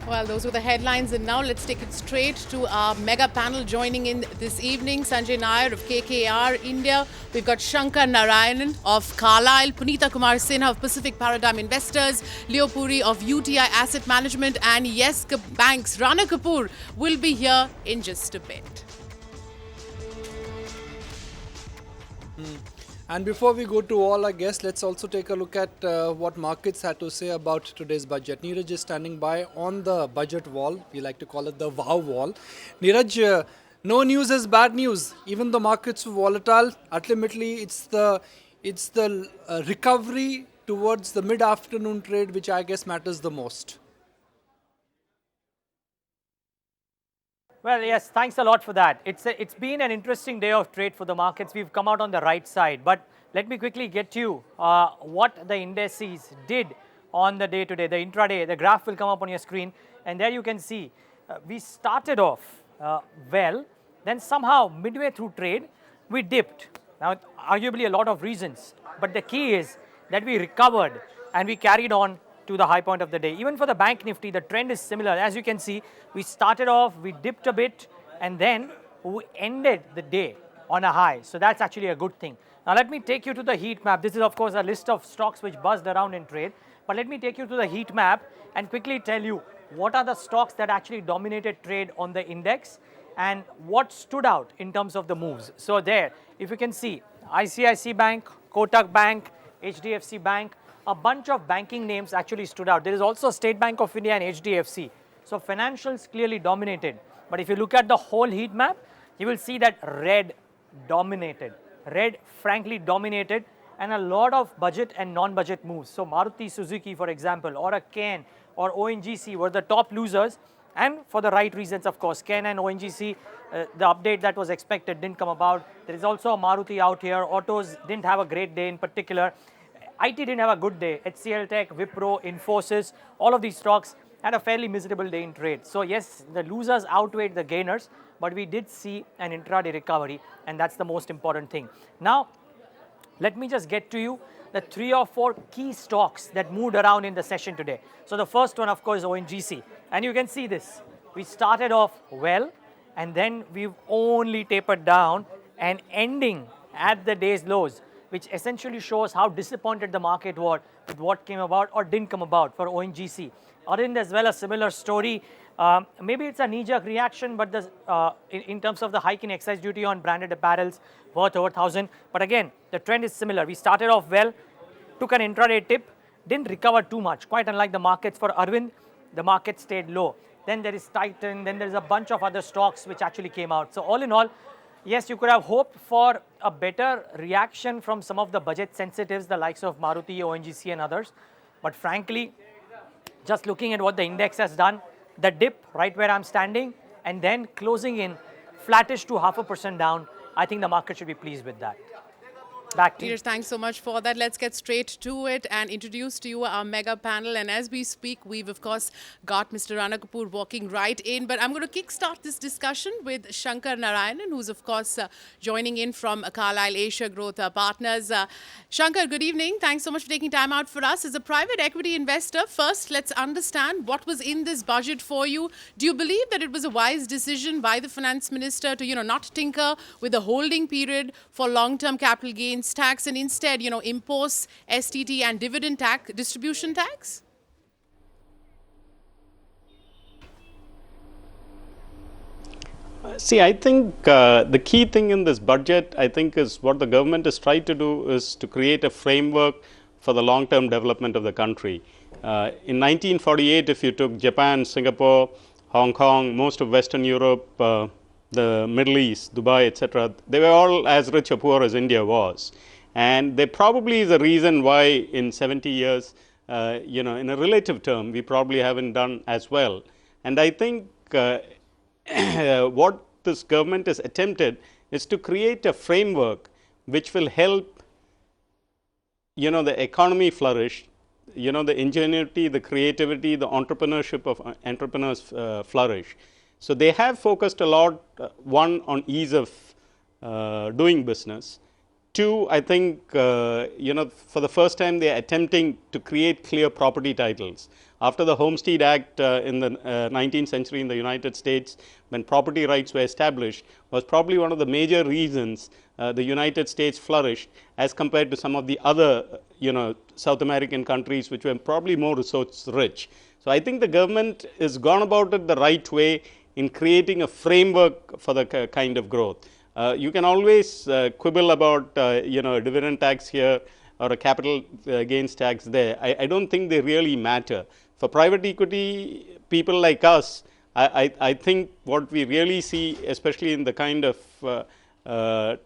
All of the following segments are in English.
Well, those were the headlines, and now let's take it straight to our mega panel joining in this evening. Sanjay Nayar of KKR India. We've got Shankar Narayan of Carlyle, Punita Kumar Sinha of Pacific Paradigm Investors, Puri of UTI Asset Management, and Yes Bank's Rana Kapoor will be here in just a bit. And before we go to all our guests, let's also take a look at what markets had to say about today's budget. Neeraj is standing by on the budget wall. We like to call it the wow wall. Neeraj, no news is bad news. Even the markets were volatile. Ultimately, it's the recovery towards the mid-afternoon trade which I guess matters the most. Well, yes, thanks a lot for that. It's been an interesting day of trade for the markets. We've come out on the right side. But let me quickly get to you what the indices did on the day today, the intraday. The graph will come up on your screen. And there you can see we started off well. Then somehow midway through trade, we dipped. Now, arguably a lot of reasons. But the key is that we recovered and we carried on to the high point of the day. Even for the Bank Nifty, the trend is similar. As you can see, we started off, we dipped a bit, and then we ended the day on a high. So that's actually a good thing. Now let me take you to the heat map. This is of course a list of stocks which buzzed around in trade. But let me take you to the heat map and quickly tell you what are the stocks that actually dominated trade on the index and what stood out in terms of the moves. So there, if you can see, ICICI Bank, Kotak Bank, HDFC Bank, a bunch of banking names actually stood out. There is also State Bank of India and HDFC. So financials clearly dominated. But if you look at the whole heat map, you will see that red dominated. Red frankly dominated, and a lot of budget and non-budget moves. So Maruti Suzuki, for example, or a KN or ONGC were the top losers, and for the right reasons, of course. KN and ONGC, the update that was expected didn't come about. There is also a Maruti out here. Autos didn't have a great day in particular. IT didn't have a good day. HCL Tech, Wipro, Infosys, all of these stocks had a fairly miserable day in trade. So yes, the losers outweighed the gainers, but we did see an intraday recovery, and that's the most important thing. Now, let me just get to you the 3 or 4 key stocks that moved around in the session today. So the first one, of course, ONGC. And you can see this. We started off well, and then we've only tapered down and ending at the day's lows, which essentially shows how disappointed the market was with what came about or didn't come about for ONGC. Arvind as well, a similar story. Maybe it's a knee-jerk reaction, but in terms of the hike in excise duty on branded apparels worth over 1,000. But again, the trend is similar. We started off well, took an intraday tip, didn't recover too much. Quite unlike the markets for Arvind, the market stayed low. Then there is Titan, then there's a bunch of other stocks which actually came out. So all in all, yes, you could have hoped for a better reaction from some of the budget sensitives, the likes of Maruti, ONGC and others. But frankly, just looking at what the index has done, the dip right where I'm standing and then closing in flattish to 0.5% down, I think the market should be pleased with that. Back to you. Thanks so much for that. Let's get straight to it and introduce to you our mega panel. And as we speak, we've of course got Mr. Rana Kapoor walking right in. But I'm going to kickstart this discussion with Shankar Narayan, who's of course joining in from Carlyle Asia Growth Partners. Shankar, good evening. Thanks so much for taking time out for us. As a private equity investor, first let's understand what was in this budget for you. Do you believe that it was a wise decision by the finance minister to, not tinker with the holding period for long-term capital gains tax and instead, impose STT and dividend tax, distribution tax? See, I think the key thing in this budget, I think, is what the government is trying to do is to create a framework for the long-term development of the country. In 1948, if you took Japan, Singapore, Hong Kong, most of Western Europe, the Middle East, Dubai, etc., they were all as rich or poor as India was. And there probably is a reason why in 70 years, in a relative term, we probably haven't done as well. And I think what this government has attempted is to create a framework which will help, the economy flourish, the ingenuity, the creativity, the entrepreneurship of entrepreneurs flourish. So they have focused a lot, one, on ease of doing business. Two, I think, for the first time, they are attempting to create clear property titles. After the Homestead Act in the 19th century in the United States, when property rights were established, was probably one of the major reasons the United States flourished as compared to some of the other, South American countries which were probably more resource rich. So I think the government has gone about it the right way in creating a framework for the kind of growth. You can always quibble about, a dividend tax here or a capital gains tax there. I don't think they really matter. For private equity people like us, I think what we really see, especially in the kind of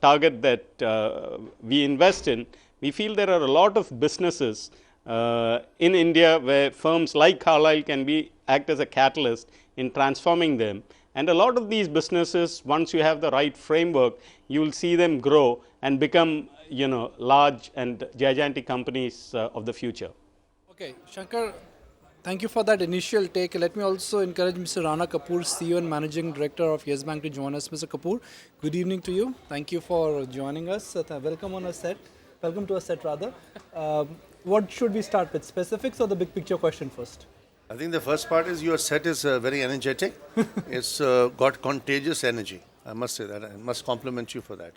target that we invest in, we feel there are a lot of businesses in India where firms like Carlyle can act as a catalyst in transforming them. And a lot of these businesses, once you have the right framework, you will see them grow and become, large and gigantic companies of the future. Okay, Shankar, thank you for that initial take. Let me also encourage Mr. Rana Kapoor, CEO and Managing Director of Yes Bank, to join us. Mr. Kapoor, good evening to you. Thank you for joining us. Welcome on our set. Welcome to our set, rather. What should we start with, specifics or the big picture question first? I think the first part is your set is very energetic. It's got contagious energy. I must say that. I must compliment you for that.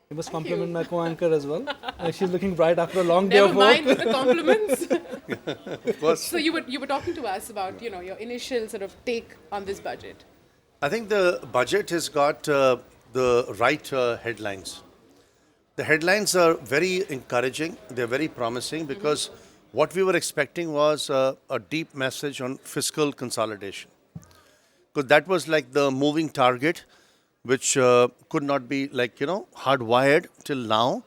You must compliment my co-anchor as well. She's looking bright after a long day of work. Never mind with the compliments. Of course. So you were talking to us about, your initial sort of take on this budget. I think the budget has got the right headlines. The headlines are very encouraging. They're very promising because what we were expecting was a deep message on fiscal consolidation. Because that was like the moving target, which could not be hardwired till now.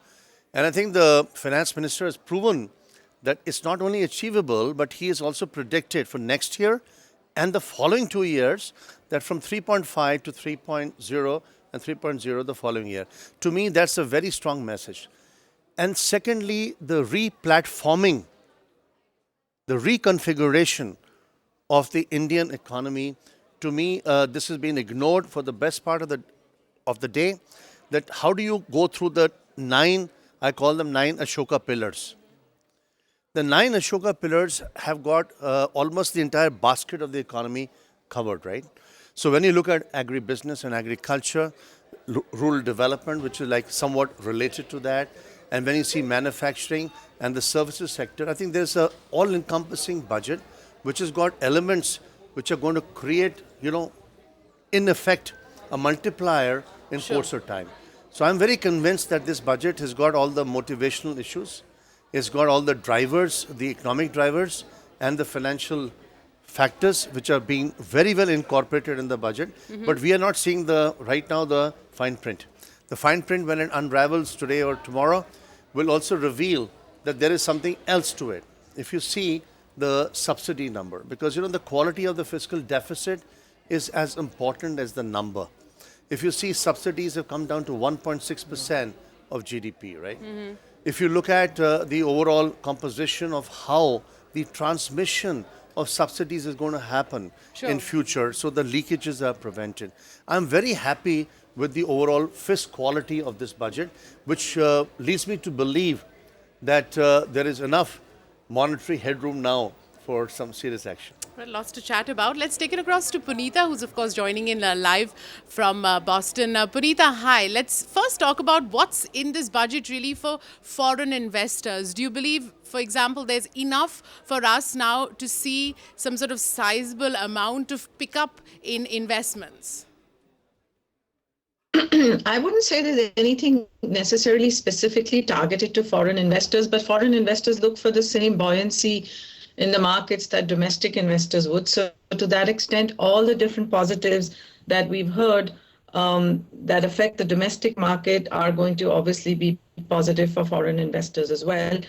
And I think the finance minister has proven that it's not only achievable, but he has also predicted for next year and the following 2 years that from 3.5 to 3.0 and 3.0 the following year. To me, that's a very strong message. And secondly, the re-platforming, the reconfiguration of the Indian economy. To me, this has been ignored for the best part of the day. That how do you go through the 9, I call them 9 Ashoka pillars. The 9 Ashoka pillars have got almost the entire basket of the economy covered, right? So when you look at agribusiness and agriculture, rural development, which is like somewhat related to that, and when you see manufacturing and the services sector, I think there's a all-encompassing budget which has got elements which are going to create, in effect, a multiplier in course of time. So I'm very convinced that this budget has got all the motivational issues, it's got all the drivers, the economic drivers, and the financial factors which are being very well incorporated in the budget. But we are not seeing right now the fine print. The fine print, when it unravels today or tomorrow, will also reveal that there is something else to it. If you see the subsidy number, because the quality of the fiscal deficit is as important as the number. If you see, subsidies have come down to 1.6% of GDP, right? If you look at the overall composition of how the transmission of subsidies is going to happen in future, so the leakages are prevented. I'm very happy with the overall fiscal quality of this budget, which leads me to believe that there is enough monetary headroom now for some serious action. Well, lots to chat about. Let's take it across to Punita, who's of course joining in live from Boston. Punita, hi. Let's first talk about what's in this budget really for foreign investors. Do you believe, for example, there's enough for us now to see some sort of sizable amount of pickup in investments? I wouldn't say there's anything necessarily specifically targeted to foreign investors, but foreign investors look for the same buoyancy in the markets that domestic investors would. So to that extent, all the different positives that we've heard that affect the domestic market are going to obviously be positive for foreign investors as well.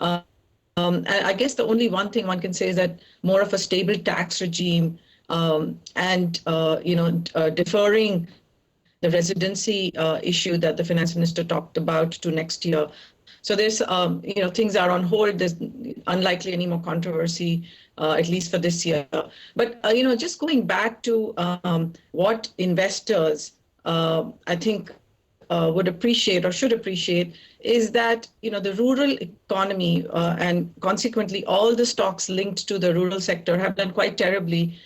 I guess the only one thing one can say is that more of a stable tax regime and deferring the residency issue that the finance minister talked about to next year. So there's, things are on hold. There's unlikely any more controversy, at least for this year. But, just going back to what investors, I think, would appreciate or should appreciate is that the rural economy and consequently all the stocks linked to the rural sector have done quite terribly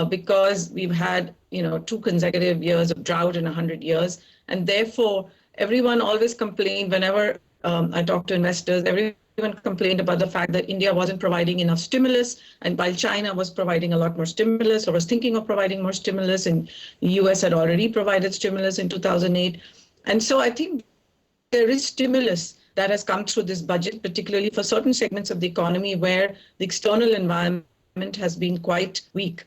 because we've had 2 consecutive years of drought in 100 years, and therefore everyone always complained whenever I talk to investors. Everyone complained about the fact that India wasn't providing enough stimulus, and while China was providing a lot more stimulus or was thinking of providing more stimulus, and the US had already provided stimulus in 2008. And so I think there is stimulus that has come through this budget, particularly for certain segments of the economy where the external environment has been quite weak.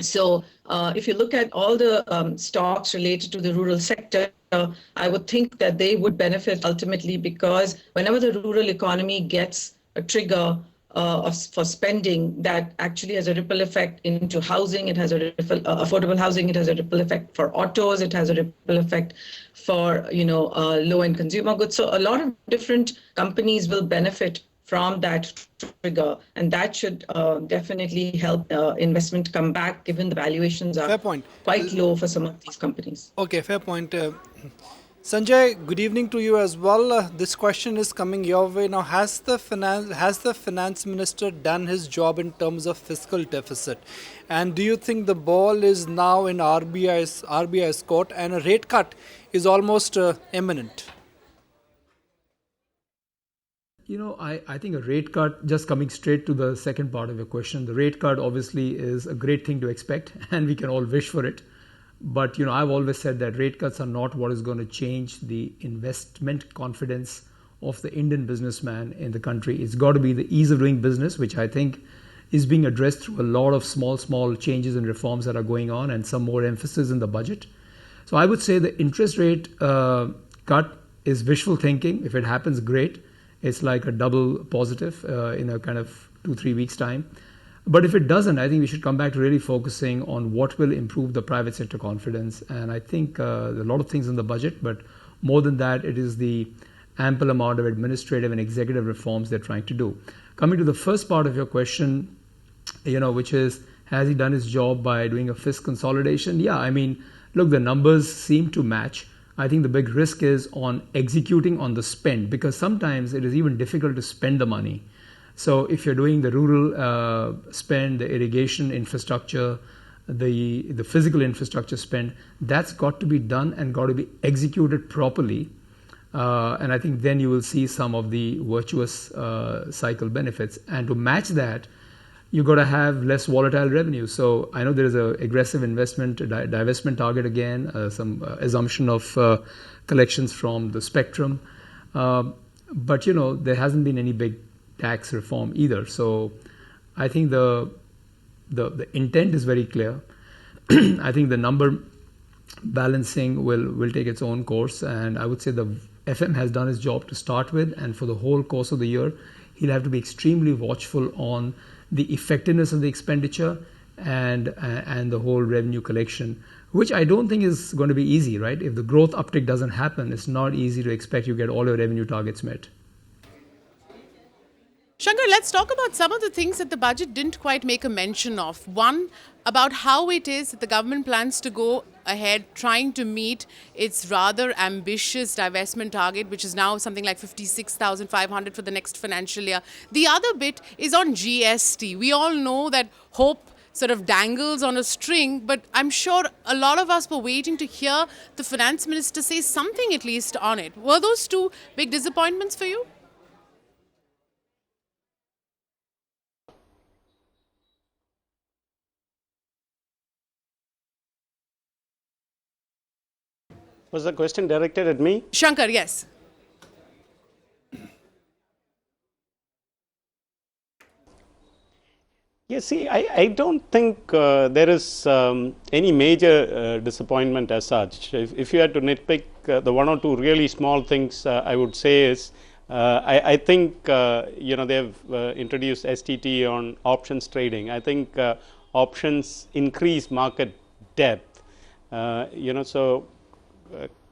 So if you look at all the stocks related to the rural sector, I would think that they would benefit ultimately, because whenever the rural economy gets a trigger for spending, that actually has a ripple effect into housing. It has a affordable housing. It has a ripple effect for autos. It has a ripple effect for low-end consumer goods. So a lot of different companies will benefit from that trigger, and that should definitely help investment come back, given the valuations are Fair point. quite low for some of these companies. Okay, fair point. Sanjay, good evening to you as well. This question is coming your way now. Has the finance minister done his job in terms of fiscal deficit? And do you think the ball is now in RBI's court and a rate cut is almost imminent? I think a rate cut, just coming straight to the second part of your question, the rate cut obviously is a great thing to expect and we can all wish for it. But, I've always said that rate cuts are not what is going to change the investment confidence of the Indian businessman in the country. It's got to be the ease of doing business, which I think is being addressed through a lot of small changes and reforms that are going on and some more emphasis in the budget. So I would say the interest rate cut is wishful thinking. If it happens, great. It's like a double positive in a kind of 2-3 weeks time. But if it doesn't, I think we should come back to really focusing on what will improve the private sector confidence. And I think there are a lot of things in the budget, but more than that, it is the ample amount of administrative and executive reforms they're trying to do. Coming to the first part of your question, which is, has he done his job by doing a fiscal consolidation? Yeah, I mean, look, the numbers seem to match. I think the big risk is on executing on the spend, because sometimes it is even difficult to spend the money. So if you're doing the rural spend, the irrigation infrastructure, the physical infrastructure spend, that's got to be done and got to be executed properly. And I think then you will see some of the virtuous cycle benefits. And to match that, you've got to have less volatile revenue. So I know there is an aggressive investment divestment target again, some assumption of collections from the spectrum. But, there hasn't been any big tax reform either. So I think the intent is very clear. I think the number balancing will take its own course. And I would say the FM has done his job to start with. And for the whole course of the year, he'll have to be extremely watchful on the effectiveness of the expenditure and the whole revenue collection, which I don't think is going to be easy, right? If the growth uptick doesn't happen, it's not easy to expect you get all your revenue targets met. Shankar, let's talk about some of the things that the budget didn't quite make a mention of. One, about how it is that the government plans to go ahead trying to meet its rather ambitious divestment target, which is now something like 56,500 for the next financial year. The other bit is on GST. We all know that hope sort of dangles on a string, but I'm sure a lot of us were waiting to hear the finance minister say something at least on it. Were those two big disappointments for you? Was the question directed at me? Shankar, yes. Yeah, see, I don't think there is any major disappointment as such. If you had to nitpick the one or two really small things, I would say is, I think, they've introduced STT on options trading. I think options increase market depth, so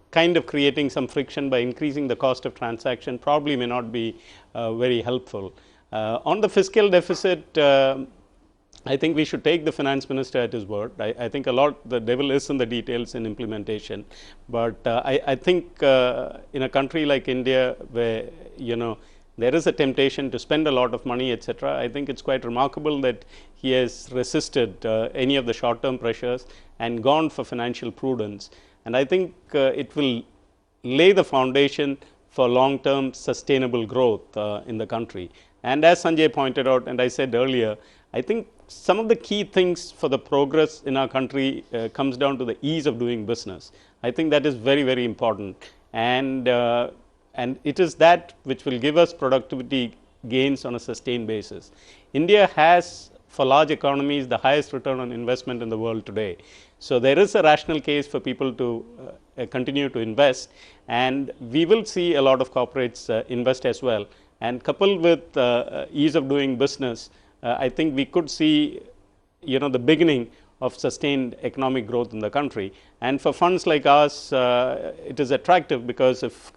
kind of creating some friction by increasing the cost of transaction probably may not be very helpful. On the fiscal deficit, I think we should take the finance minister at his word. I think the devil is in the details in implementation. But I think in a country like India, where, there is a temptation to spend a lot of money, etc., I think it's quite remarkable that he has resisted any of the short-term pressures and gone for financial prudence. And I think it will lay the foundation for long-term sustainable growth in the country. And as Sanjay pointed out, and I said earlier, I think some of the key things for the progress in our country comes down to the ease of doing business. I think that is very, very important. And it is that which will give us productivity gains on a sustained basis. India has, for large economies, the highest return on investment in the world today. So there is a rational case for people to continue to invest, and we will see a lot of corporates invest as well. And coupled with ease of doing business, I think we could see, the beginning of sustained economic growth in the country. And for funds like ours, it is attractive because if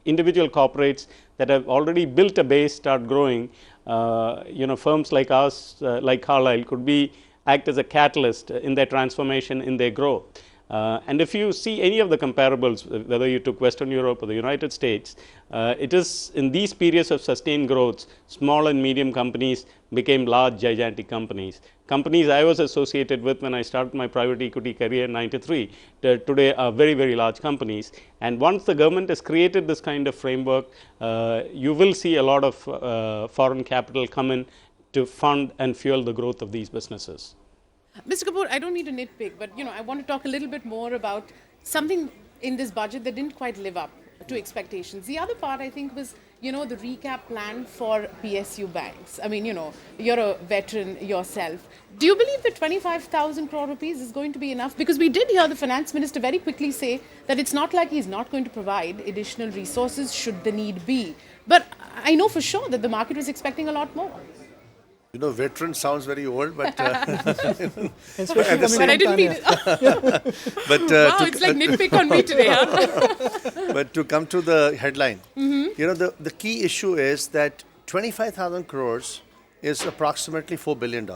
individual corporates that have already built a base start growing, firms like ours, like Carlyle, could act as a catalyst in their transformation, in their growth. And if you see any of the comparables, whether you took Western Europe or the United States, it is in these periods of sustained growth, small and medium companies became large, gigantic companies. Companies I was associated with when I started my private equity career in '93, today are very, very large companies. And once the government has created this kind of framework, you will see a lot of foreign capital come in to fund and fuel the growth of these businesses. Mr. Kapoor, I don't mean to nitpick, but I want to talk a little bit more about something in this budget that didn't quite live up to expectations. The other part, I think, was the recap plan for PSU banks. I mean, you're a veteran yourself. Do you believe that 25,000 crore rupees is going to be enough? Because we did hear the finance minister very quickly say that it's not like he's not going to provide additional resources should the need be. But I know for sure that the market was expecting a lot more. Veteran sounds very old, but but I didn't mean it. Wow, it's like nitpick on me today, huh? But to come to the headline, the key issue is that 25,000 crores is approximately $4 billion.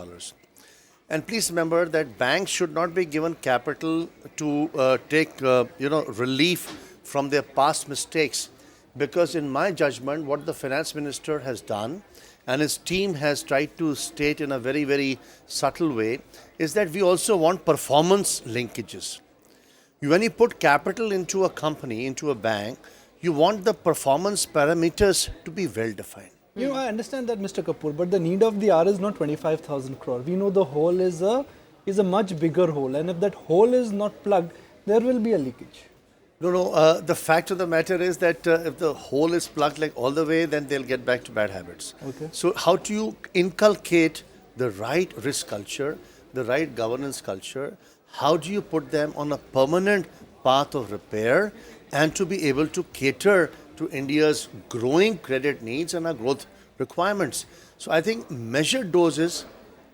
And please remember that banks should not be given capital to take, relief from their past mistakes. Because in my judgment, what the finance minister has done and his team has tried to state in a very, very subtle way is that we also want performance linkages. When you put capital into a company, into a bank, you want the performance parameters to be well defined. I understand that, Mr. Kapoor, but the need of the hour is not 25,000 crore. We know the hole is a much bigger hole, and if that hole is not plugged, there will be a leakage. No, the fact of the matter is that if the hole is plugged like all the way, then they'll get back to bad habits. Okay. So how do you inculcate the right risk culture, the right governance culture? How do you put them on a permanent path of repair and to be able to cater to India's growing credit needs and our growth requirements? So I think measured doses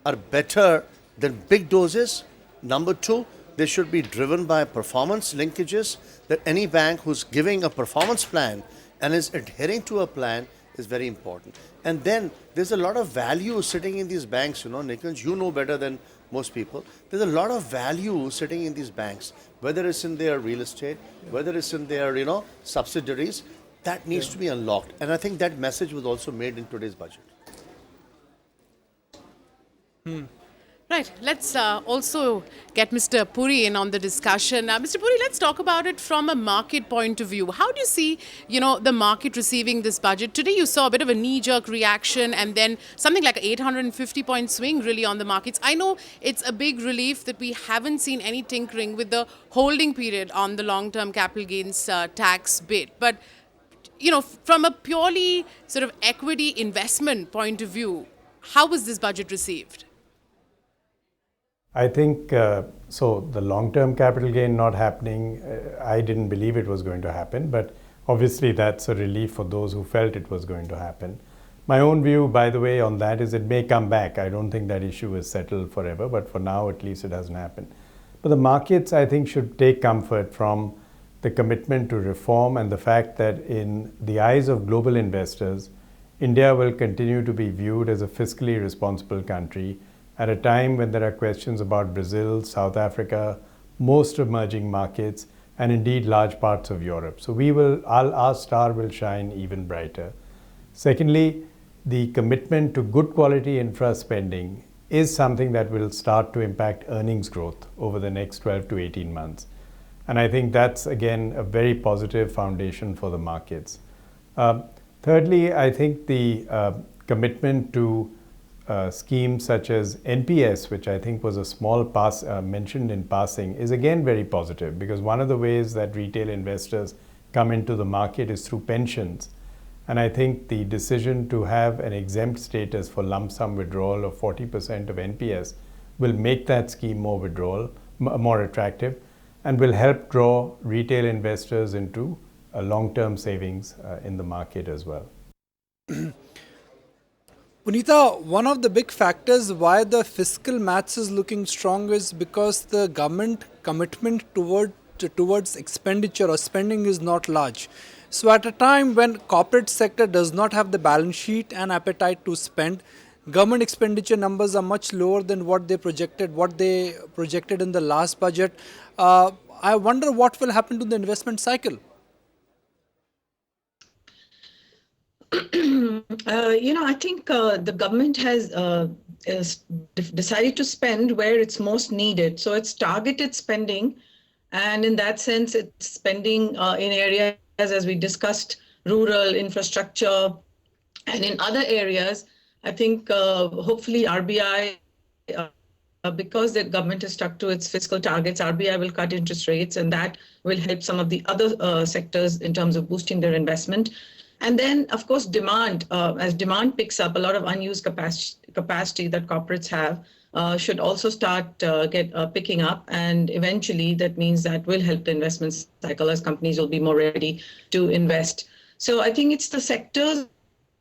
are better than big doses. Number two, they should be driven by performance linkages, that any bank who's giving a performance plan and is adhering to a plan is very important. And then there's a lot of value sitting in these banks, Nikunj, you know better than most people. There's a lot of value sitting in these banks, whether it's in their real estate, whether it's in their, subsidiaries, that needs to be unlocked. And I think that message was also made in today's budget. Right. Let's also get Mr. Puri in on the discussion. Mr. Puri, let's talk about it from a market point of view. How do you see, the market receiving this budget? Today you saw a bit of a knee-jerk reaction and then something like an 850-point swing really on the markets. I know it's a big relief that we haven't seen any tinkering with the holding period on the long-term capital gains tax bit. But, from a purely sort of equity investment point of view, how was this budget received? I think, so the long-term capital gain not happening, I didn't believe it was going to happen, but obviously that's a relief for those who felt it was going to happen. My own view, by the way, on that is it may come back. I don't think that issue is settled forever, but for now at least it hasn't happened. But the markets, I think, should take comfort from the commitment to reform and the fact that in the eyes of global investors, India will continue to be viewed as a fiscally responsible country at a time when there are questions about Brazil, South Africa, most emerging markets, and indeed large parts of Europe. So our star will shine even brighter. Secondly, the commitment to good quality infra spending is something that will start to impact earnings growth over the next 12 to 18 months. And I think that's, again, a very positive foundation for the markets. Thirdly, I think the commitment to schemes such as NPS, which I think was a small mentioned in passing, is again very positive, because one of the ways that retail investors come into the market is through pensions. And I think the decision to have an exempt status for lump sum withdrawal of 40% of NPS will make that scheme more attractive, and will help draw retail investors into long-term savings in the market as well. Punita, one of the big factors why the fiscal maths is looking strong is because the government commitment towards expenditure or spending is not large. So at a time when corporate sector does not have the balance sheet and appetite to spend, government expenditure numbers are much lower than what they projected in the last budget. I wonder what will happen to the investment cycle. I think the government has decided to spend where it's most needed. So it's targeted spending. And in that sense, it's spending in areas, as we discussed, rural infrastructure. And in other areas, I think hopefully RBI, because the government is stuck to its fiscal targets, RBI will cut interest rates, and that will help some of the other sectors in terms of boosting their investment. And then, of course, demand. As demand picks up, a lot of unused capacity that corporates have should also start picking up. And eventually, that means that will help the investment cycle, as companies will be more ready to invest. So I think it's the sectors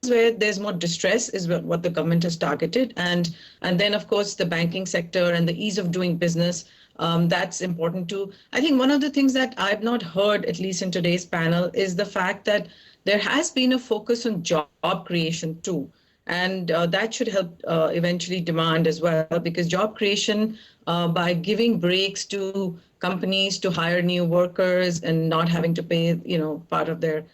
where there's more distress is what the government has targeted. And then, of course, the banking sector and the ease of doing business. That's important too. I think one of the things that I've not heard, at least in today's panel, is the fact that there has been a focus on job creation too. And that should help eventually demand as well, because job creation, by giving breaks to companies to hire new workers and not having to pay, part of their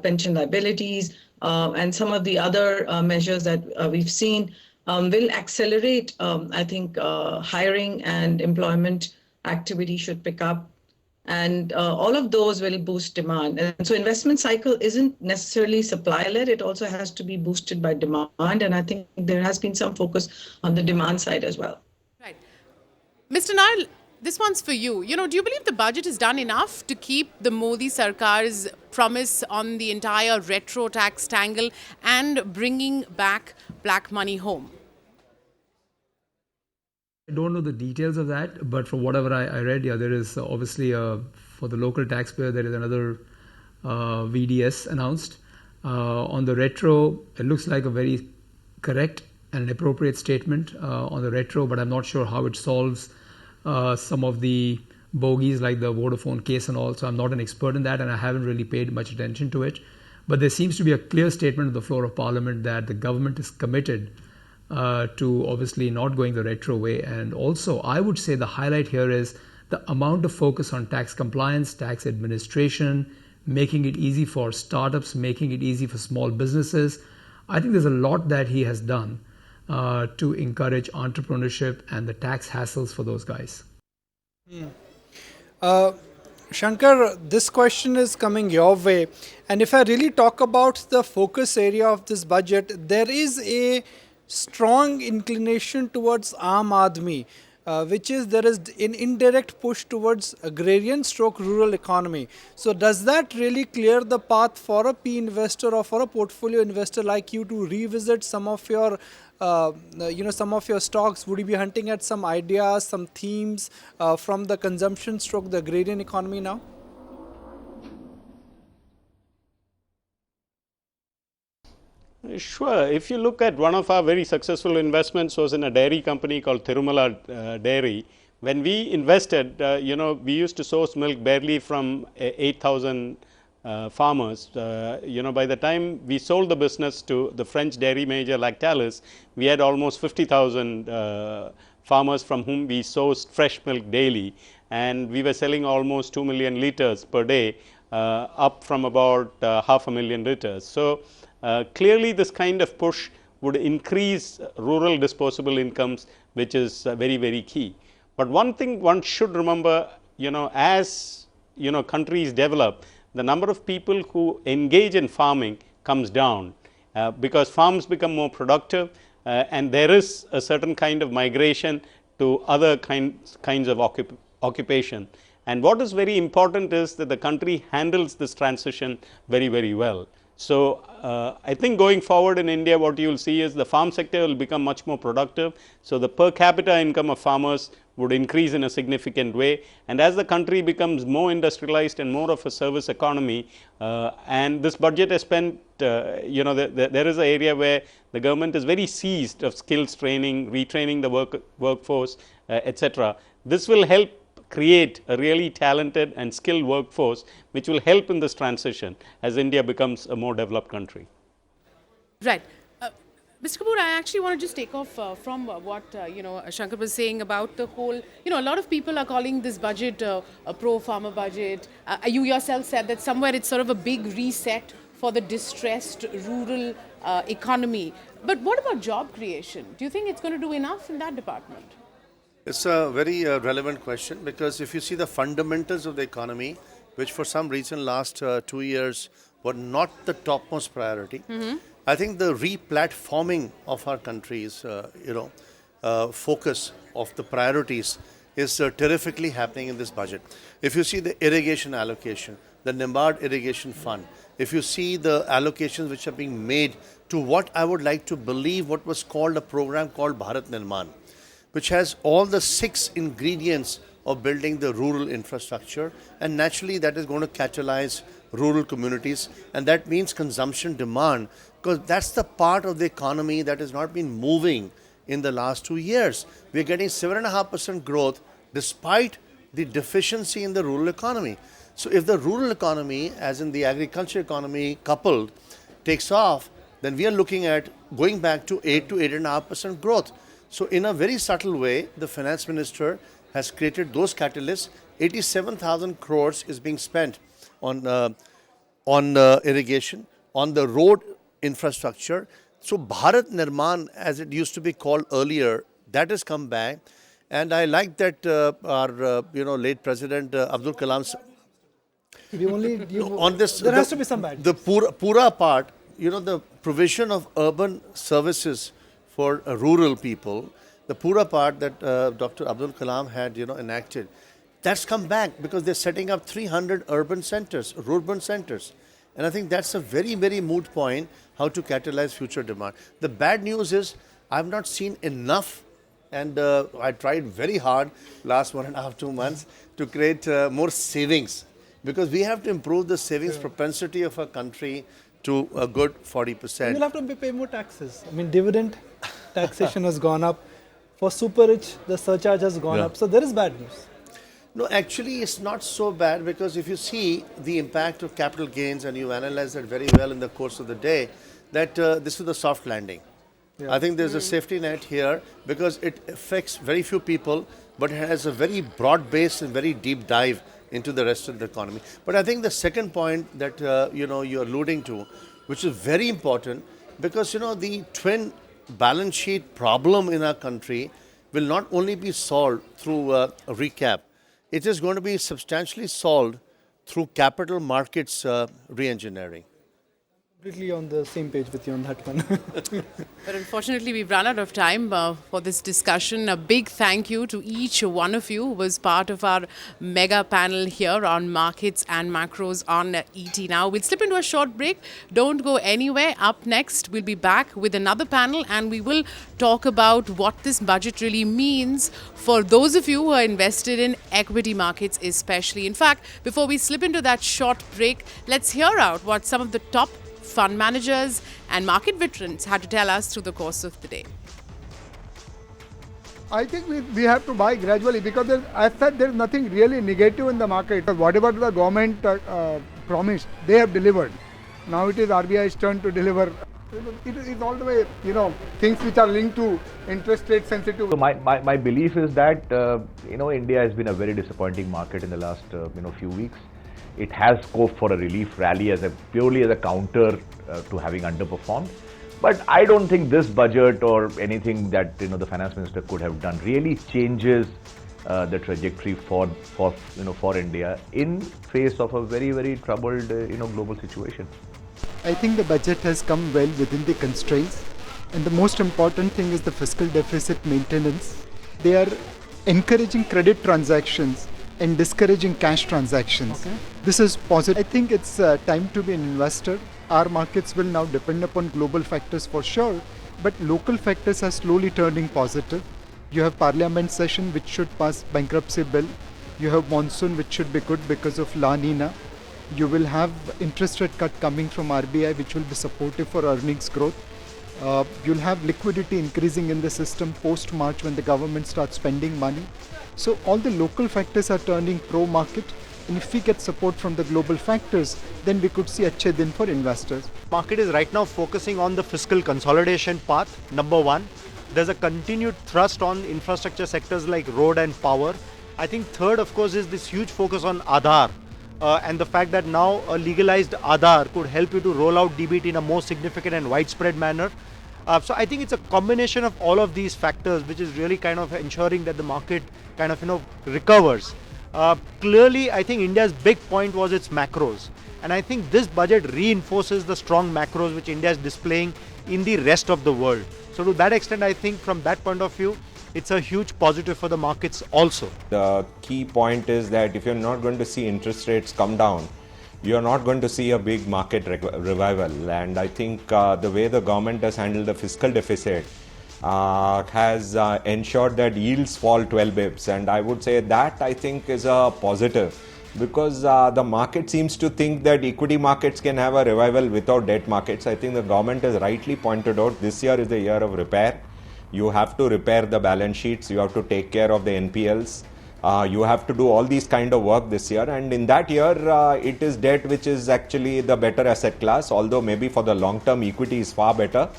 pension liabilities, and some of the other measures that we've seen will accelerate, I think, hiring and employment activity should pick up. And all of those will boost demand. And so investment cycle isn't necessarily supply-led. It also has to be boosted by demand. And I think there has been some focus on the demand side as well. Right. Mr. Nayar, this one's for you. Do you believe the budget is done enough to keep the Modi Sarkar's promise on the entire retro tax tangle and bringing back black money home? I don't know the details of that, but from whatever I read, there is obviously for the local taxpayer, there is another VDS announced. On the retro, it looks like a very correct and an appropriate statement on the retro, but I'm not sure how it solves some of the bogeys like the Vodafone case and all. So I'm not an expert in that, and I haven't really paid much attention to it. But there seems to be a clear statement on the floor of Parliament that the government is committed to obviously not going the retro way. And also, I would say the highlight here is the amount of focus on tax compliance, tax administration, making it easy for startups, making it easy for small businesses. I think there's a lot that he has done to encourage entrepreneurship and the tax hassles for those guys. Shankar, this question is coming your way. And if I really talk about the focus area of this budget, there is a strong inclination towards Aam Aadmi, which is there is an indirect push towards agrarian stroke rural economy. So does that really clear the path for a P investor or for a portfolio investor like you to revisit some of your some of your stocks? Would you be hunting at some ideas, some themes from the consumption stroke the agrarian economy now? Sure. If you look at one of our very successful investments was in a dairy company called Tirumala Dairy. When we invested, we used to source milk barely from 8,000 farmers. By the time we sold the business to the French dairy major Lactalis, we had almost 50,000 farmers from whom we sourced fresh milk daily, and we were selling almost 2 million liters per day, up from about 500,000 liters. So clearly this kind of push would increase rural disposable incomes, which is very, very key. But one thing one should remember, as countries develop, the number of people who engage in farming comes down because farms become more productive, and there is a certain kind of migration to other kinds of occupation. And what is very important is that the country handles this transition very, very well. So I think going forward in India, what you will see is the farm sector will become much more productive. So the per capita income of farmers would increase in a significant way. And as the country becomes more industrialized and more of a service economy, and this budget is spent, there is an area where the government is very seized of skills training, retraining the workforce, etc. This will help create a really talented and skilled workforce, which will help in this transition as India becomes a more developed country. Right. Mr. Kapoor, I actually want to just take off from what Shankar was saying about the whole. A lot of people are calling this budget a pro-farmer budget. You yourself said that somewhere it's sort of a big reset for the distressed rural economy. But what about job creation? Do you think it's going to do enough in that department? It's a very relevant question, because if you see the fundamentals of the economy, which for some reason last 2 years were not the topmost priority, I think the re-platforming of our country's focus of the priorities is terrifically happening in this budget. If you see the irrigation allocation, the NIMBARD irrigation fund, if you see the allocations which are being made to what I would like to believe what was called a program called Bharat Nirman, which has all the 6 ingredients of building the rural infrastructure, and naturally that is going to catalyze rural communities, and that means consumption demand, because that's the part of the economy that has not been moving in the last 2 years. We're getting 7.5% growth despite the deficiency in the rural economy. So if the rural economy, as in the agriculture economy coupled, takes off, then we are looking at going back to 8 to 8.5% growth. So in a very subtle way, the finance minister has created those catalysts. 87,000 crores is being spent on irrigation, on the road infrastructure. So Bharat Nirman, as it used to be called earlier, that has come back. And I like that our late President Abdul Kalam. On this, there has to be some bad. The Pura part, the provision of urban services for rural people, the Pura part that Dr. Abdul Kalam had enacted, that's come back because they're setting up 300 urban centers. And I think that's a very, very moot point, how to catalyze future demand. The bad news is I've not seen enough, and I tried very hard last 1.5, 2 months to create more savings, because we have to improve the savings propensity of our country to a good 40%. We'll have to pay more taxes. I mean, dividend taxation has gone up. For super rich, the surcharge has gone up. So there is bad news. No, actually, it's not so bad, because if you see the impact of capital gains, and you analyze that very well in the course of the day, that this is the soft landing. I think there's a safety net here, because it affects very few people, but it has a very broad base and very deep dive into the rest of the economy. But I think the second point that you're alluding to, which is very important, because the twin balance sheet problem in our country will not only be solved through a recap, it is going to be substantially solved through capital markets re-engineering. Completely on the same page with you on that one. But unfortunately, we've run out of time for this discussion. A big thank you to each one of you who was part of our mega panel here on markets and macros on ET Now. We'll slip into a short break. Don't go anywhere. Up next, we'll be back with another panel, and we will talk about what this budget really means for those of you who are invested in equity markets especially. In fact, before we slip into that short break, let's hear out what some of the top fund managers and market veterans had to tell us through the course of the day. I think we have to buy gradually, because I said there is nothing really negative in the market. Whatever the government promised, they have delivered. Now it is RBI's turn to deliver. It is all the way, things which are linked to interest rate sensitive. So my belief is that India has been a very disappointing market in the last few weeks. It has scope for a relief rally purely as a counter to having underperformed. But I don't think this budget or anything that the finance minister could have done really changes the trajectory for India in face of a very, very troubled global situation. I think the budget has come well within the constraints, and the most important thing is the fiscal deficit maintenance. They are encouraging credit transactions and discouraging cash transactions. Okay. This is positive. I think it's time to be an investor. Our markets will now depend upon global factors for sure, but local factors are slowly turning positive. You have parliament session which should pass bankruptcy bill. You have monsoon which should be good because of La Nina. You will have interest rate cut coming from RBI which will be supportive for earnings growth. You'll have liquidity increasing in the system post-March when the government starts spending money. So all the local factors are turning pro-market, and if we get support from the global factors, then we could see achhe din for investors. Market is right now focusing on the fiscal consolidation path, number one. There's a continued thrust on infrastructure sectors like road and power. I think third, of course, is this huge focus on Aadhaar. And the fact that now a legalized Aadhaar could help you to roll out DBT in a more significant and widespread manner. So I think it's a combination of all of these factors which is really kind of ensuring that the market kind of recovers. Clearly, I think India's big point was its macros. And I think this budget reinforces the strong macros which India is displaying in the rest of the world. So to that extent, I think from that point of view, it's a huge positive for the markets also. The key point is that if you're not going to see interest rates come down, you're not going to see a big market revival. And I think the way the government has handled the fiscal deficit has ensured that yields fall 12 bips. And I would say that I think is a positive, because the market seems to think that equity markets can have a revival without debt markets. I think the government has rightly pointed out this year is the year of repair. You have to repair the balance sheets, you have to take care of the NPLs, you have to do all these kind of work this year, and in that year it is debt which is actually the better asset class, although maybe for the long term equity is far better,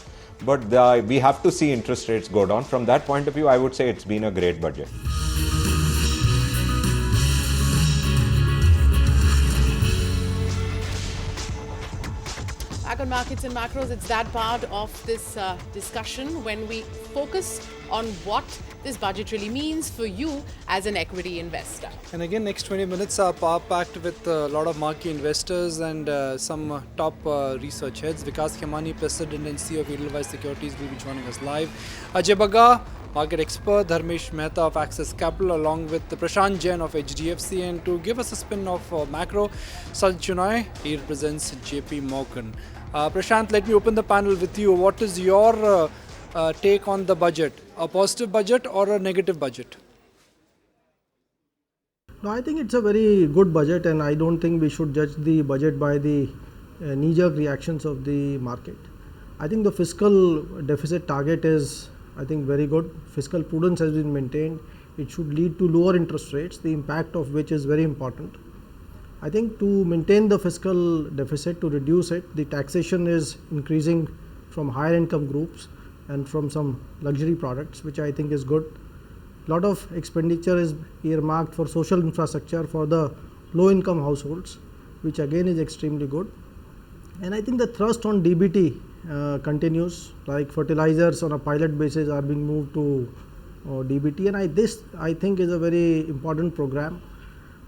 but we have to see interest rates go down. From that point of view, I would say it's been a great budget. Back on markets and macros, it's that part of this discussion when we focus on what this budget really means for you as an equity investor. And again, next 20 minutes are power-packed with a lot of marquee investors and some top research heads. Vikas Khemani, President and CEO of Edelweiss Securities, will be joining us live. Ajay Bagga, market expert, Dharmesh Mehta of Access Capital, along with Prashant Jain of HDFC. And to give us a spin of macro, Sanjay Nayar, he represents JP Morgan. Prashant, let me open the panel with you. What is your take on the budget? A positive budget or a negative budget? No, I think it's a very good budget, and I don't think we should judge the budget by the knee-jerk reactions of the market. I think the fiscal deficit target is, I think, very good. Fiscal prudence has been maintained. It should lead to lower interest rates, the impact of which is very important. I think to maintain the fiscal deficit, to reduce it, the taxation is increasing from higher income groups and from some luxury products, which I think is good. A lot of expenditure is earmarked for social infrastructure for the low income households, which again is extremely good. And I think the thrust on DBT continues, like fertilizers on a pilot basis are being moved to DBT, and this I think is a very important program.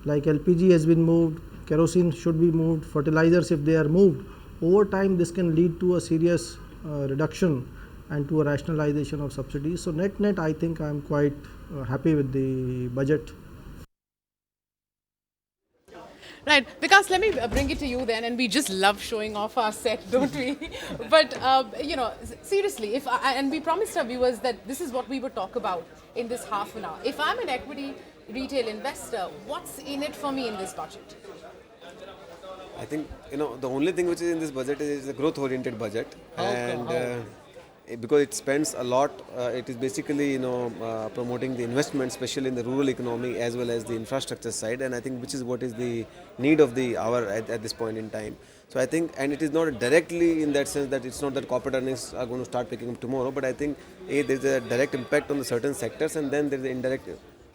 Like LPG has been moved, kerosene should be moved, fertilizers if they are moved. Over time this can lead to a serious reduction and to a rationalization of subsidies. So net I think I am quite happy with the budget. Right, Vikas, let me bring it to you then, and we just love showing off our set, don't we? But, seriously, and we promised our viewers that this is what we would talk about in this half an hour. If I'm an equity retail investor, what's in it for me in this budget? I think, the only thing which is in this budget is a growth-oriented budget. because it spends a lot. It is basically promoting the investment, especially in the rural economy as well as the infrastructure side, and I think which is what is the need of the hour at this point in time. So I think, and it is not directly in that sense that it's not that corporate earnings are going to start picking up tomorrow, but I think there is a direct impact on the certain sectors, and then there is the indirect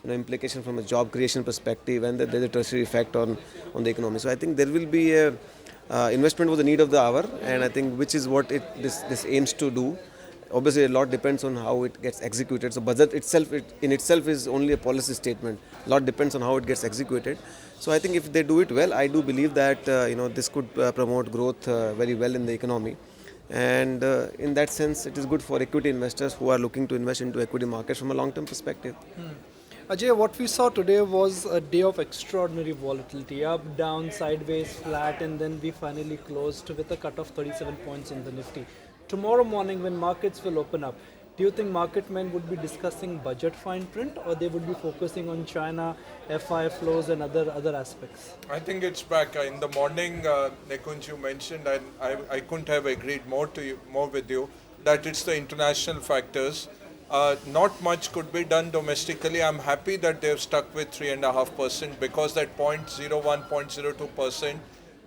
implication from a job creation perspective, and there is a tertiary effect on the economy. So I think there will be a investment was the need of the hour, and I think which is what this aims to do. Obviously, a lot depends on how it gets executed. So budget itself, in itself is only a policy statement. A lot depends on how it gets executed. So I think if they do it well, I do believe that this could promote growth very well in the economy. And in that sense, it is good for equity investors who are looking to invest into equity markets from a long-term perspective. Ajay, what we saw today was a day of extraordinary volatility, up, down, sideways, flat, and then we finally closed with a cut of 37 points in the Nifty. Tomorrow morning when markets will open up, do you think market men would be discussing budget fine print, or they would be focusing on China, FI flows and other aspects? I think it's back. In the morning, Nikunj, you mentioned, and I couldn't have agreed more with you, that it's the international factors. Not much could be done domestically. I'm happy that they've stuck with 3.5% because that 0.01, 0.02%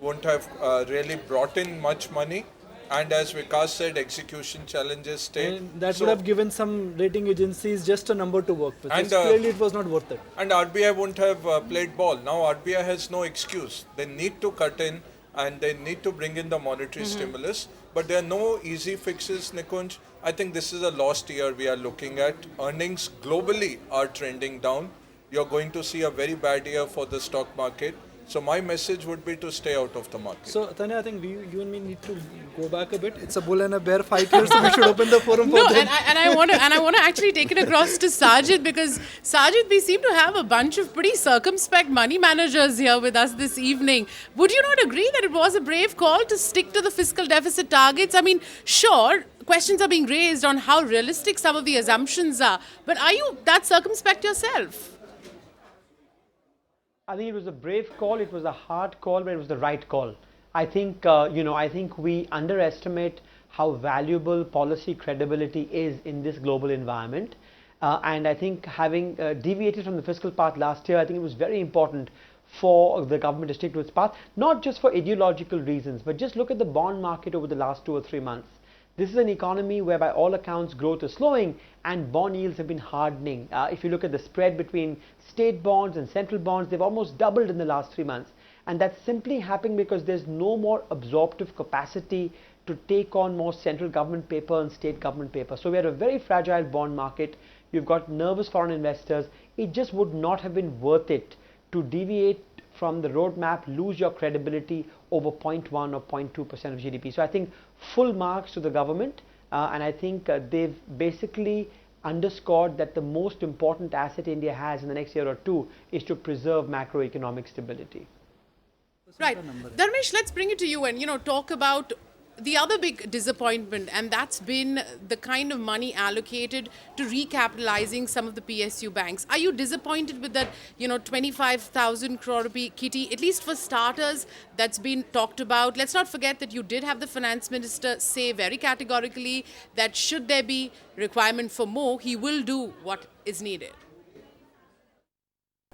won't have really brought in much money. And as Vikas said, execution challenges stay. And that would have given some rating agencies just a number to work with. And clearly it was not worth it. And RBI won't have played ball. Now RBI has no excuse. They need to cut in and they need to bring in the monetary stimulus. But there are no easy fixes, Nikunj. I think this is a lost year we are looking at. Earnings globally are trending down. You're going to see a very bad year for the stock market. So my message would be to stay out of the market. So Tanya, I think you and me need to go back a bit. It's a bull and a bear fight here, so we should open the forum for them. And I want to actually take it across to Sajid, because Sajid, we seem to have a bunch of pretty circumspect money managers here with us this evening. Would you not agree that it was a brave call to stick to the fiscal deficit targets? I mean, sure, questions are being raised on how realistic some of the assumptions are, but are you that circumspect yourself? I think it was a brave call, it was a hard call, but it was the right call. I think, I think we underestimate how valuable policy credibility is in this global environment. And I think having deviated from the fiscal path last year, I think it was very important for the government to stick to its path, not just for ideological reasons, but just look at the bond market over the last 2 or 3 months. This is an economy where by all accounts growth is slowing and bond yields have been hardening. If you look at the spread between state bonds and central bonds, they've almost doubled in the last 3 months. And that's simply happening because there's no more absorptive capacity to take on more central government paper and state government paper. So we had a very fragile bond market. You've got nervous foreign investors. It just would not have been worth it to deviate from the roadmap, lose your credibility over 0.1 or 0.2% of GDP. So I think full marks to the government, and I think they've basically underscored that the most important asset India has in the next year or two is to preserve macroeconomic stability. Right. Dharmesh, let's bring it to you and, talk about the other big disappointment, and that's been the kind of money allocated to recapitalizing some of the PSU banks. Are you disappointed with that, 25,000 crore rupee kitty, at least for starters, that's been talked about? Let's not forget that you did have the finance minister say very categorically that should there be requirement for more, he will do what is needed.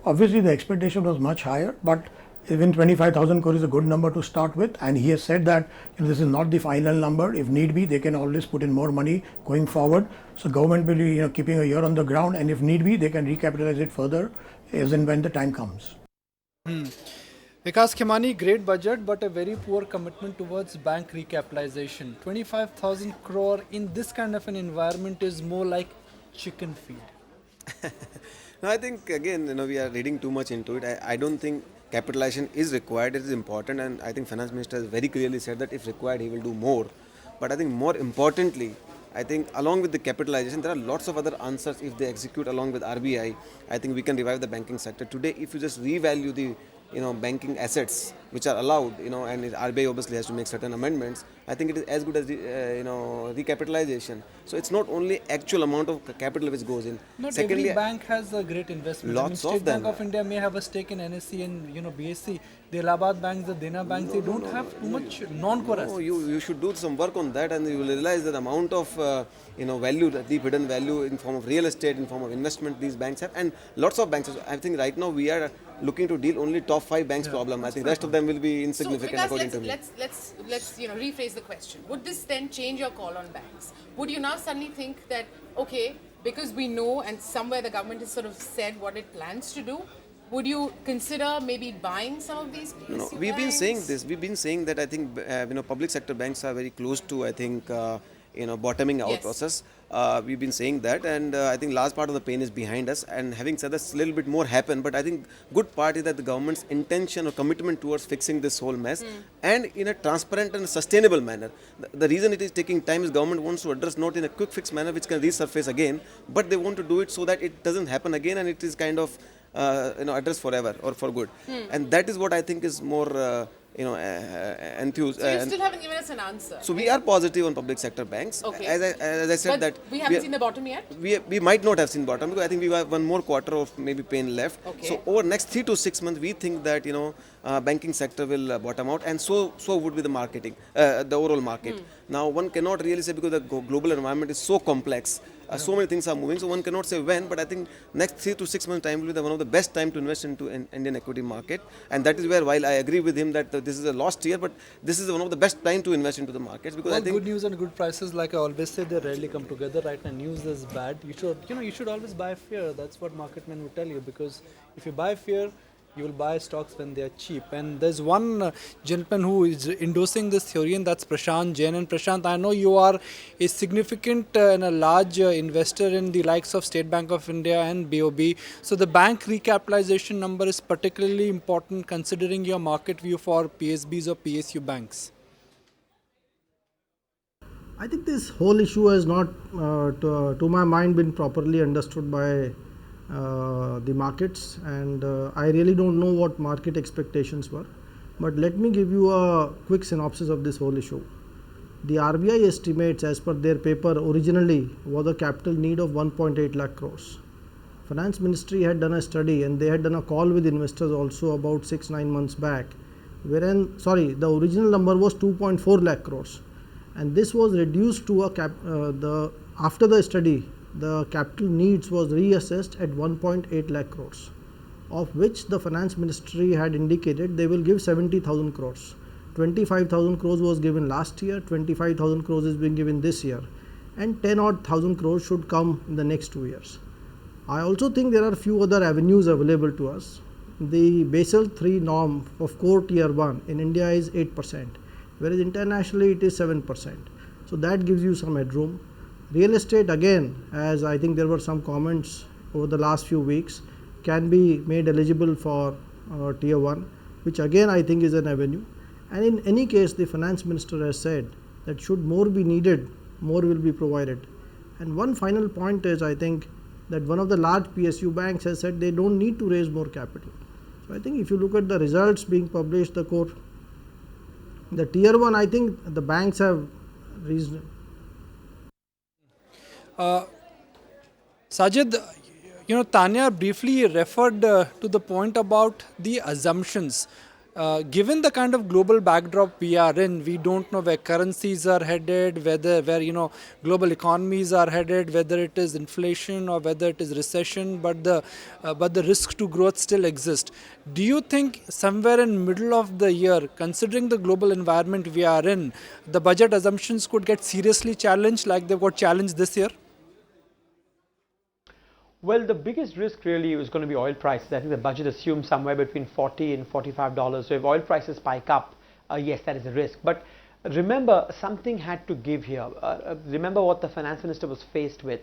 Obviously, the expectation was much higher, but even 25,000 crore is a good number to start with, and he has said that this is not the final number. If need be, they can always put in more money going forward. So government will be keeping a ear on the ground, and if need be, they can recapitalize it further as and when the time comes. Vikas Khemani, great budget, but a very poor commitment towards bank recapitalization. 25,000 crore in this kind of an environment is more like chicken feed. No, I think again, we are reading too much into it. I don't think capitalization is required, it is important, and I think Finance Minister has very clearly said that if required he will do more. But I think more importantly, I think along with the capitalization there are lots of other answers if they execute along with RBI. I think we can revive the banking sector. Today if you just revalue the banking assets, which are allowed, and RBI obviously has to make certain amendments, I think it is as good as recapitalization. So it's not only actual amount of capital which goes in. Not Secondly, every bank has a great investment. Lots of State them. Bank of India may have a stake in NSE and BSE. The Allahabad banks, the Dena banks, they don't have too much non-core assets. No, you should do some work on that, and you will realize that the amount of value, the deep hidden value in form of real estate, in form of investment these banks have, and lots of banks. I think right now we are looking to deal only top 5 banks problem. I think rest of them will be insignificant according to me. Let's rephrase the question. Would this then change your call on banks? Would you now suddenly think that, okay, because we know and somewhere the government has sort of said what it plans to do, would you consider maybe buying some of these PSU No, we've been saying this. We've been saying that I think public sector banks are very close to bottoming out process. We've been saying that, and I think large part of the pain is behind us. And having said that, a little bit more happened. But I think good part is that the government's intention or commitment towards fixing this whole mess, and in a transparent and sustainable manner. The reason it is taking time is government wants to address not in a quick fix manner which can resurface again, but they want to do it so that it doesn't happen again, and it is kind of addressed forever or for good. And that is what I think is more enthused. So you still haven't given us an answer. So we are positive on public sector banks. Okay. As I said, but that we haven't seen the bottom yet. We might not have seen bottom, because I think we have one more quarter of maybe pain left. Okay. So over next 3 to 6 months, we think that banking sector will bottom out, and so would be the marketing, the overall market. Now one cannot really say, because the global environment is so complex. So many things are moving, so one cannot say when, but I think next 3 to 6 months time will be one of the best time to invest into Indian equity market, and that is where, while I agree with him that this is a lost year, but this is one of the best time to invest into the markets, because I think good news and good prices, like I always say, they rarely come together. Right now, news is bad. You should always buy fear. That's what market men would tell you, because if you buy fear, you will buy stocks when they are cheap. And there's one gentleman who is endorsing this theory, and that's Prashant Jain. And Prashant, I know you are a significant and a large investor in the likes of State Bank of India and BOB. So the bank recapitalization number is particularly important considering your market view for PSBs or PSU banks. I think this whole issue has not, to my mind, been properly understood by the markets, and I really don't know what market expectations were, but let me give you a quick synopsis of this whole issue. The RBI estimates, as per their paper, originally was a capital need of 1.8 lakh crores. Finance Ministry had done a study, and they had done a call with investors also about 6-9 months back, wherein, the original number was 2.4 lakh crores, and this was reduced to after the study, the capital needs was reassessed at 1.8 lakh crores, of which the Finance Ministry had indicated they will give 70,000 crores. 25,000 crores was given last year, 25,000 crores is being given this year, and 10,000 crores should come in the next 2 years. I also think there are a few other avenues available to us. The Basel III norm of core tier 1 in India is 8%, whereas internationally it is 7%. So that gives you some headroom. Real estate, again, as I think there were some comments over the last few weeks, can be made eligible for tier 1, which again I think is an avenue. And in any case, the finance minister has said that should more be needed, more will be provided. And one final point is, I think that one of the large PSU banks has said they don't need to raise more capital. So I think if you look at the results being published, the tier 1, I think the banks have reasoned. Sajid, Tanya briefly referred to the point about the assumptions. Given the kind of global backdrop we are in, we don't know where currencies are headed, where global economies are headed, whether it is inflation or whether it is recession, but the risk to growth still exists. Do you think somewhere in middle of the year, considering the global environment we are in, the budget assumptions could get seriously challenged like they've got challenged this year? Well, the biggest risk really is going to be oil prices. I think the budget assumes somewhere between $40 and $45. So if oil prices spike up, yes, that is a risk. But remember, something had to give here. Remember what the finance minister was faced with.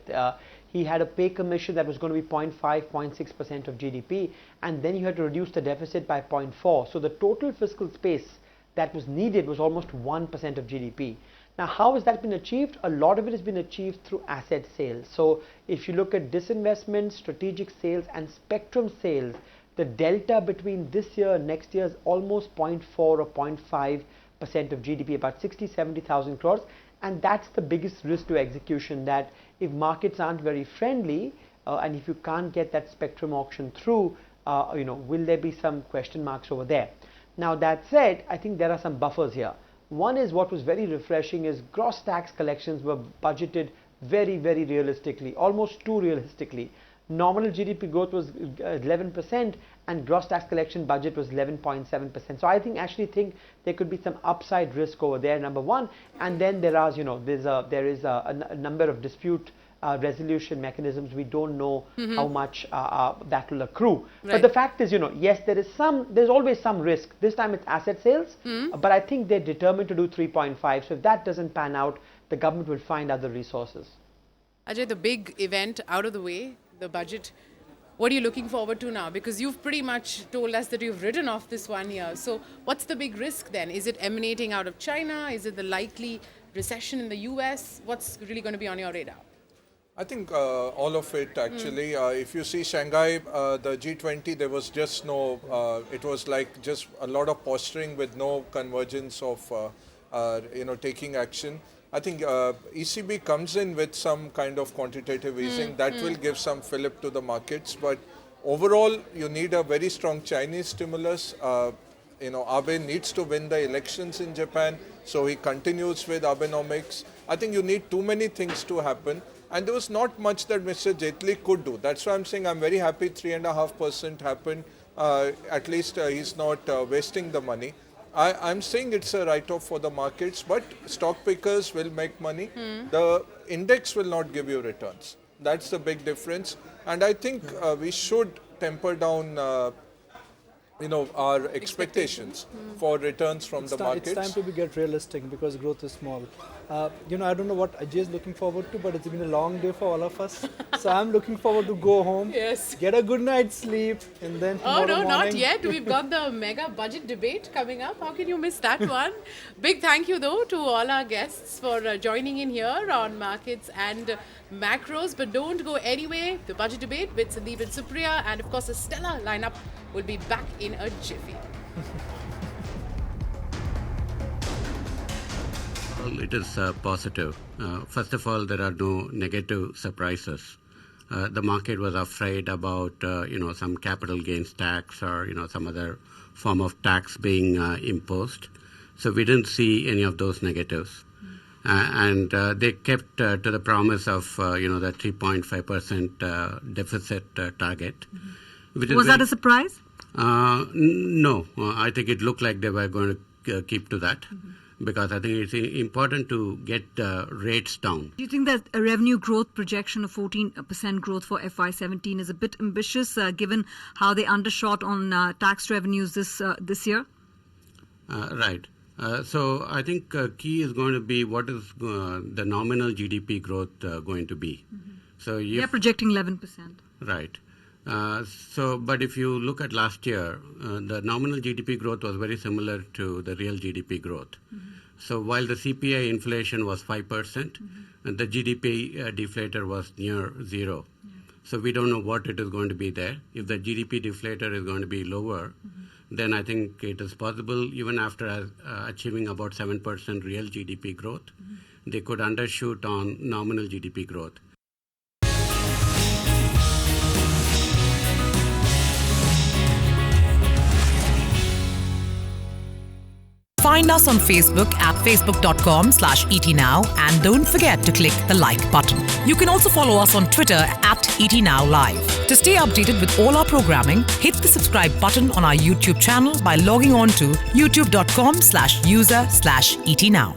He had a pay commission that was going to be 0.5, 0.6% of GDP, and then you had to reduce the deficit by 0.4. So the total fiscal space that was needed was almost 1% of GDP. Now, how has that been achieved? A lot of it has been achieved through asset sales. So if you look at disinvestment, strategic sales and spectrum sales, the delta between this year and next year is almost 0.4 or 0.5% of GDP, about 60-70,000 crores, and that's the biggest risk to execution, that if markets aren't very friendly and if you can't get that spectrum auction through, will there be some question marks over there? Now that said, I think there are some buffers here. One is, what was very refreshing is gross tax collections were budgeted very, very realistically, almost too realistically. Nominal GDP growth was 11% and gross tax collection budget was 11.7%. So I actually think there could be some upside risk over there, number one. And then there are, there is a number of dispute resolution mechanisms. We don't know how much that will accrue. Right. But the fact is, yes, there's always some risk. This time it's asset sales, but I think they're determined to do 3.5. So if that doesn't pan out, the government will find other resources. Ajay, the big event out of the way, the budget, what are you looking forward to now? Because you've pretty much told us that you've written off this 1 year. So what's the big risk then? Is it emanating out of China? Is it the likely recession in the US? What's really going to be on your radar? I think all of it actually. If you see Shanghai, the G20, there was just no, it was like just a lot of posturing with no convergence of, taking action. I think ECB comes in with some kind of quantitative easing that will give some fillip to the markets. But overall, you need a very strong Chinese stimulus. Abe needs to win the elections in Japan, so he continues with Abenomics. I think you need too many things to happen. And there was not much that Mr. Jaitley could do. That's why I'm saying I'm very happy 3.5% happened. At least he's not wasting the money. I'm saying it's a write-off for the markets, but stock pickers will make money. The index will not give you returns. That's the big difference. And I think we should temper down our expectations for returns from the markets. It's time to get realistic because growth is small. I don't know what Ajay is looking forward to, but it's been a long day for all of us. So I'm looking forward to go home, get a good night's sleep, and then tomorrow morning. Not yet. We've got the mega budget debate coming up. How can you miss that one? Big thank you, though, to all our guests for joining in here on Markets and Macros. But don't go anywhere. The budget debate with Sandeep and Supriya, and of course, a stellar lineup will be back in a jiffy. Well, it is positive. First of all, there are no negative surprises. The market was afraid about, some capital gains tax or, some other form of tax being imposed. So we didn't see any of those negatives. And they kept to the promise of, the 3.5% deficit target. Was that a surprise? No. I think it looked like they were going to keep to that. Because I think it's important to get rates down. Do you think that a revenue growth projection of 14% growth for FY17 is a bit ambitious, given how they undershot on tax revenues this year? Right. So I think key is going to be what is the nominal GDP growth going to be. So they're projecting 11%. Right. But if you look at last year, the nominal GDP growth was very similar to the real GDP growth. So while the CPI inflation was 5%, and the GDP deflator was near zero. So we don't know what it is going to be there. If the GDP deflator is going to be lower, then I think it is possible, even after achieving about 7% real GDP growth, they could undershoot on nominal GDP growth. Find us on Facebook at facebook.com/ETNow and don't forget to click the like button. You can also follow us on Twitter at ETNowLive. To stay updated with all our programming, hit the subscribe button on our YouTube channel by logging on to youtube.com/user/ETNow.